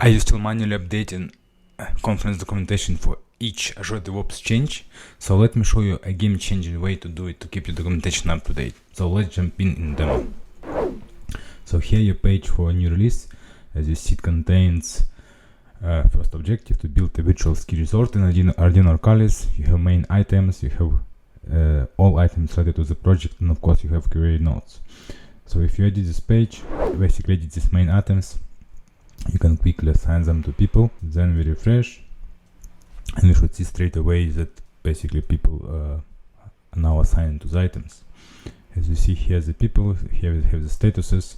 Are you still manually updating Confluence documentation for each Azure DevOps change? So let me show you a game-changing way to do it to keep your documentation up to date. So let's jump in demo. So here your page for a new release. As you see, it contains first objective to build a virtual ski resort in Arduino Arcalis. You have main items, you have all items related to the project, and of course you have query nodes. So if you edit this page, basically edit these main items, you can quickly assign them to people. Then we refresh, and we should see straight away that basically people are now assigned to the items. As you see here, the people, here we have the statuses,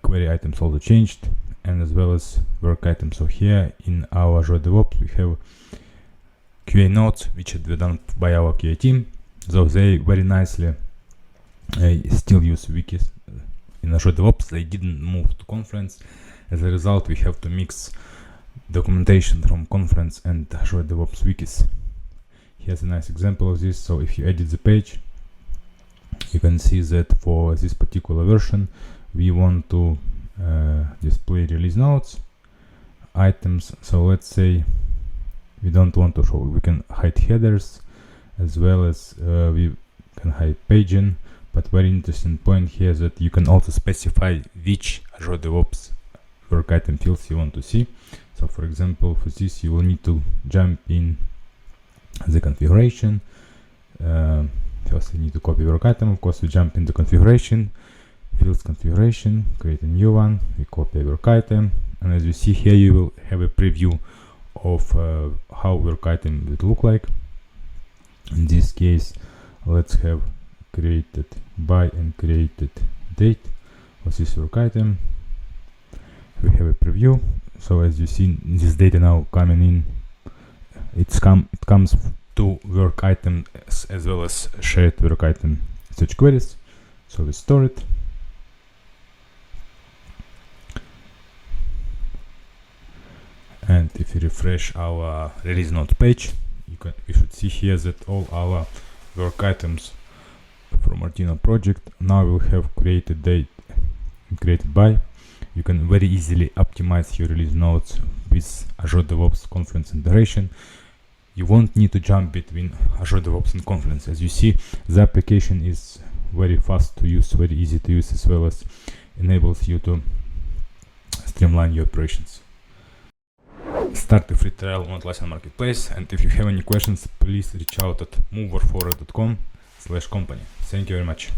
query items also changed, and as well as work items. So here in our Azure DevOps we have QA nodes which were done by our QA team. So they very nicely still use wikis in Azure DevOps. They didn't move to Confluence. As a result, we have to mix documentation from Confluence and Azure DevOps wikis. Here's a nice example of this. So if you edit the page, you can see that for this particular version we want to display release notes, items. So let's say we don't want to show, we can hide headers, as well as we can hide paging. But very interesting point here is that you can also specify which Azure DevOps work item fields you want to see. So for example, for this you will need to jump in the configuration. First you need to copy work item. Of course, we jump in the configuration, fields configuration, create a new one, we copy a work item, and as you see here you will have a preview of how work item would look like. In this case, let's have created by and created date of this work item. We have a preview. So as you see, this data now coming in, it comes to work item as well as shared work item such queries. So we store it. And if you refresh our release note page, you should see here that all our work items from Arduino project now will have created date and created by. You can very easily optimize your release notes with Azure DevOps Confluence integration. You won't need to jump between Azure DevOps and Confluence. As you see, the application is very fast to use, very easy to use, as well as enables you to streamline your operations. Start a free trial on Atlassian Marketplace, and if you have any questions, please reach out at moverforward.com/company. Thank you very much.